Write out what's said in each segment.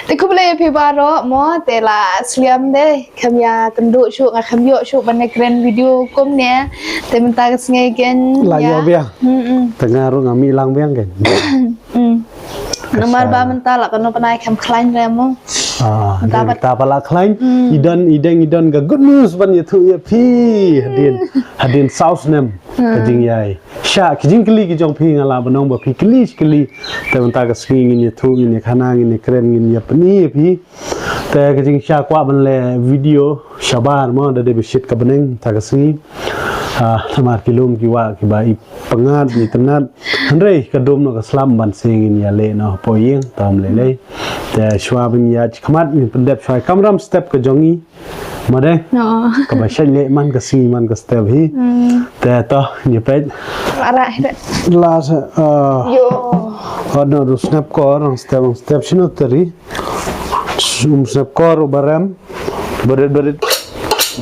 แต่คุณเลยพี่บาร์หมอแต่ละเสียมเด้คำยากันดูชุกคำโยชุกบันในเกรนวิดีโอก้มเนี้ยแต่มันตาสไงกันลายเบี้ยแต่งานรุ่งมีลังเบี้ยกันน้ำมันบ้ามันตาหลักกันนปนายคำคล้ายแรงมั้งตาปลาคล้ายอีดันก็ good news วันนี้ทุยพี่hadin south nem ก็จริงใหญ่ชาคิดจริงกลีกิจงพี่งาลาบน้องบ่พี่กลีแต่มันตาก็สกิงนี่ทุนี่ขนานี่เครนนี่ปนี่พี่แต่ก็จริงชากว่ามันแลวิดีโอชาบานมั้งเดบิชิตกับนึงตาก็สิธรรมะกิโลมกี่ว่ากี่ใบปังงาดมีตนัดฮันเรย์กระดุมนกสลัมบันเซิงนี่เล่เนาะพอยิงตามเลยแต่ชัวบินยาขมัดมีเป็นเด็บช่วยคำรำสเต็ปก็จงงี้มาได้ก็ไม่ใช่เละมันก็ซีมันก็สเต็ปฮีแต่ต่อเนี่ยเป็นอะไรลาสโยอันนั้นรูสเนปคอร์สเต็ปชิโนตรีสเนปคอร์บารัมบริด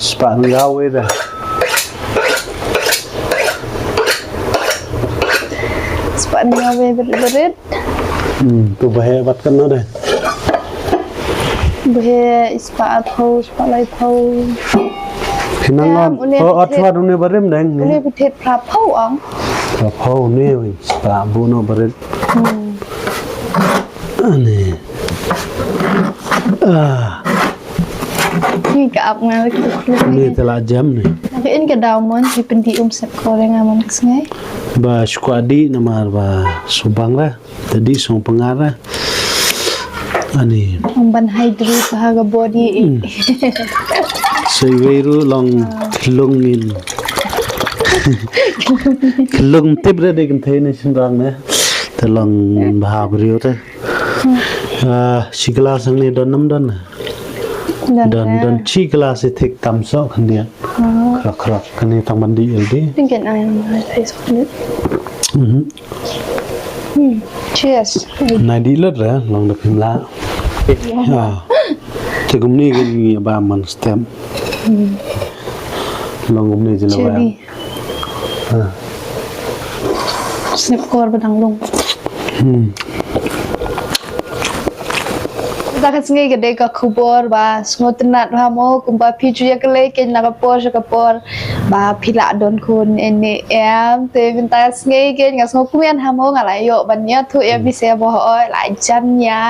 สปานยาวเว้ยเด้Sepatnya berit. Tu bahaya buat kan ada. Bahaya sepat lai pau. Kenangan. Oh, atwar ini berim deng. Ini berit prapau ang. Prapau ni, sepat buno berit. Ani. Ni keap ngal. Ni telah jam ni. Tapi ini kedauman di pendium sekolah ngaman kesengai. Ba squadi namar ba subang lah tadi song pengarah ani ban hydri bahaga body seweru long kelungin kelung tibre de container sindang ne telong bahabrio te sigla sang ne don nam don don chi glass thik tam so kan dia krak kan ni tang mandi LD tinggal ayam Facebook ni cheers nai di lut ra long da phim la thì cũng ni cái gì ba man stem long cũng ni je la ba snip core badang long tak sengai gede ka khubor ba smotenat ba mo kumba piju ya kele ken na kapor ba phila don khun ene em te binta sengai ken nga so kumian ha mo nga lai yo ban nya thu ya bi se bo oi lai chan ya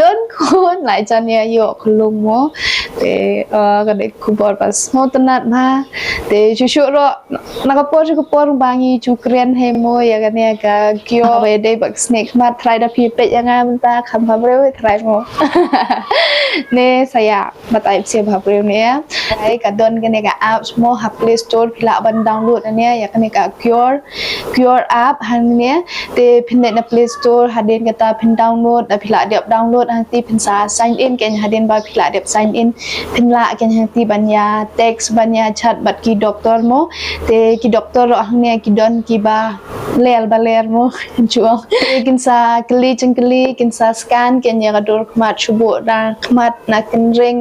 don khun lai chan ya yo khulung mo te gede khubor ba smotenat ba te chu ro na kapor ba ngi chu kren he mo ya ga ne ka kyo we de ba snake ma try da pi pe ya nga binta kham ha bre try mo ne saya batai sia bhabreu ne ai ka don ke ne ka app mo ha play store phila ban download ne ya ka ne ka cure app han ne te phin ne na play store hadin ka ta phin download da phila dep download han ti phin sa sign in ken hadin ba phila dep sign in phin la ken han ti banya text banya chat bat ki doctor mo te ki doctor ro han ne ki don ki ba lel ba ler mo chuang ken sa kli ken sa scan ken ya ka dor khmat chubo da khmat na ken ring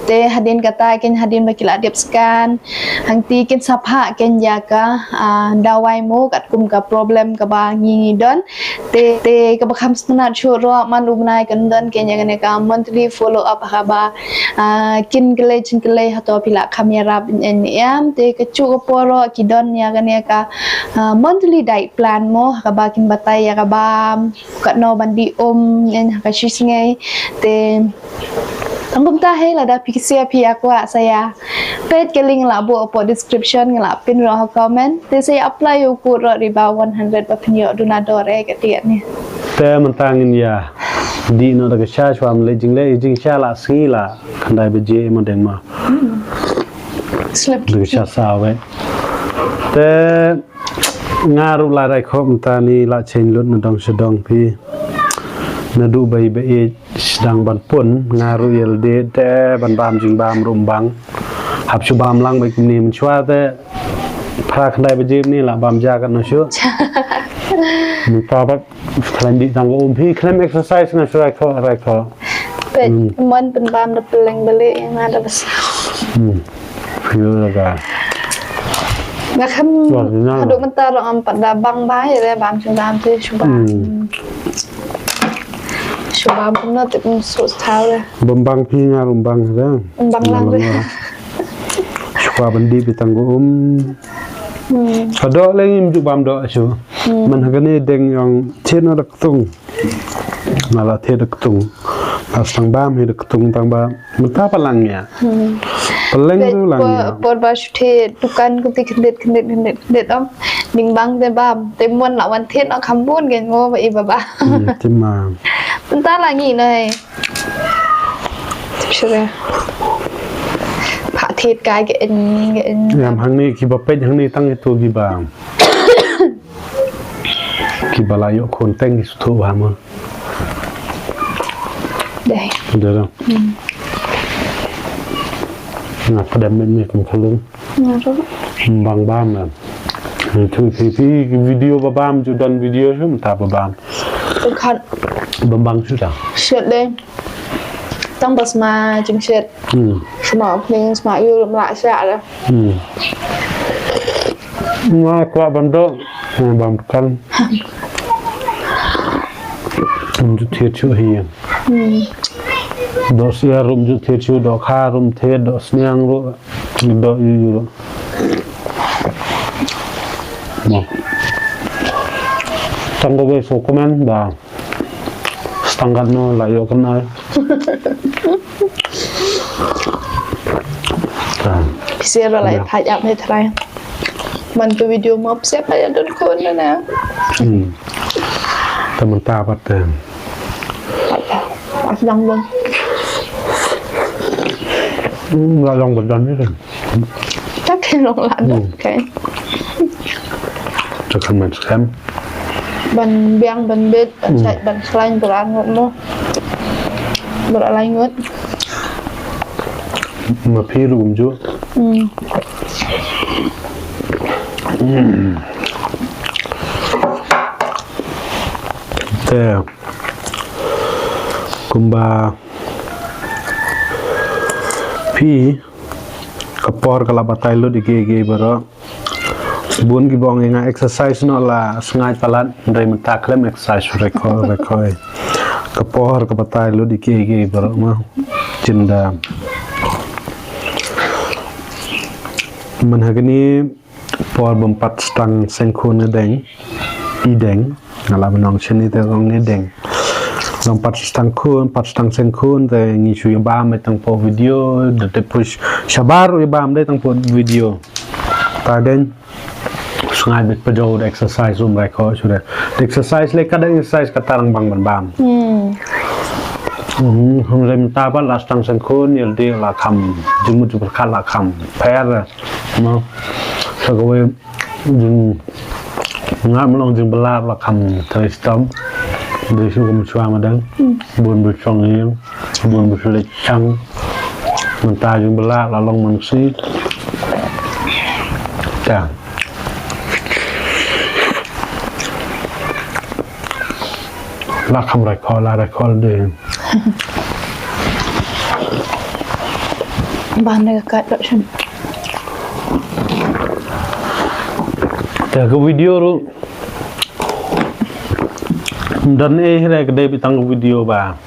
te hadin kata ken hadin ba kila dep scan hang ti ken sapha ken ya ka dawai mo kat kum ka problem ka ba ngi don te ka ba kham smana chu ro man lu nai kan don ken ya ne ka monthly follow up ha ba kin kele hato pila kamera en em te ka chu ko poro ki don ya ka ne ka monthly diet plan mo ka ba kin batai ya ka ba ka no bandi en ka shisngai te Tanggung tahe lah dah pikir aku saya pet ke link lah buat apa description lah pin roh komen. Tapi saya apply ukur roh riba 100 berpenyo donador ke tiap ni. Tapi mentangin ya di no dah kesah cuam lejing sah lah sini lah kandai beje modeng mah. Slip. Dah kesah sawe. Tapi ngaruh lah rai kau mentani lah cenlut nadong sedong pi. Nadu bayi sedang ban pun ngaruh LD te ban bam jing bam rumbang hab chu bam lang baik ni menchua te pra khandai bejim ni la bam ja kan no shu mi pa ba klan di tang om phi klan exercise na shrai kho pe mon pen bam da peleng bele ma da bas phiu la ga na kham hadu mentar ro am pada bang bai re bam chu bam te chu bam Coba benar tapi susah lah. Bembang pinga rumbang dah. Bembang lang deh. Coba bendi bitanggu Ada lagi maju bam do asu. Man hagani deng yang cina raktung. Malah tiada ketung. Pas tang bam hidup ketung tang bam. Mentah palangnya. Peleng tu langnya. Por basu the tukan ku ti kendet om. Ning bang te bam. Te mon la wan the no khambun gen ngo ba i ba ba. Cuma. Mentah lagi này. Sudah. Pak thịt cái Yang hang ni kibapet hang ni tang itu kibam. Kibalayo konteng di situ bama. Đây. Sudah dah. Nah, pada minit mengkalung. Bang bam lah. Itu video babam judan video tu mentah babam. Bukan. Bambang sudah. Shit lên. Tăng bớt mà chừng shit. Smart mình smart yêu lại xạ rồi. Nah, kuat bandok. Bam kan. Untuk tiada cuci. Dos ya rum ju the chu do kha rum the do snyang ro do yu ro mo tanggo be so komen ba standard no la yo kana Xia rồi lạiถ่ายอัพให้ทายมันเป็นวิดีโอม็อบเสียไปโดนคนแล้วนะ แต่มันตาปัดเต็ม ปัดลองลง เราลองกดดันนิดหนึ่ง chắc khi lồng lặn ok จะคำมันแคม บันเบียงบันเบ็ดบันใส่บันคลายบันงดเนาะบันอะไรงด มาพี่รูมจุแต่กุมบาพี่กับปอร์กลาบตายลุดิเกเกบรอบุญกีบองเองอะ exercise นอละสงายพลัดเรมันตาเคลม exercise เรคอยกับปอร์กับตายลุดิเกเกบรอมาจินดามันหากนี้ปอร์บำปัดสตังเซนโคนเดงอีเดงอะไรมันน้องเช่นนี้แต่ตรงนี้เดงลองปัดสตังคูนปัดสตังเซนคูนแต่งี้ช่วยบ้ามไม่ต้องพอวิดีโอเดี๋ยวพุชชาบาร์วยบ้ามได้ต้องพอวิดีโอตาเด่นสงายบิดประโยชน์ exercise ร่วมไรเขาช่วย exercise เล็กก็ได้ exercise ก็ตารังบังบันบ้ามผมเริ่มตาบัดลาสตังเซนคูนเนี่ยเดียวละคำจึงมุจุประคัดละคำแพ้เลยมั้งสักวันจึงงานมันลองจึงบลาละคำเทสต์ Dari suku Musuh Madang, bukan bersong yang, bukan bersulit cang, mentajung belak, lalong manusia, dah. Lah kamu rekol deh. Bahan dekat tak sih? Dah ke video tu. Dan rek dai bitang video ba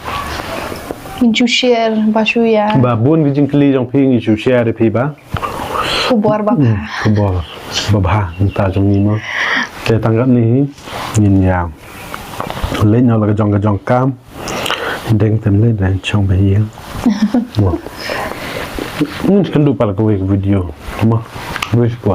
Inju share basu ya ba bun gijing kli jong phi inju share de phi ba Khubor ba Khubor ba ta jong ni mo te tanggap ni nhìn vào lấy nhau là cái jong cam đeng tem lấy đeng chong ba hiang mo kan du pala ko video mo wis ko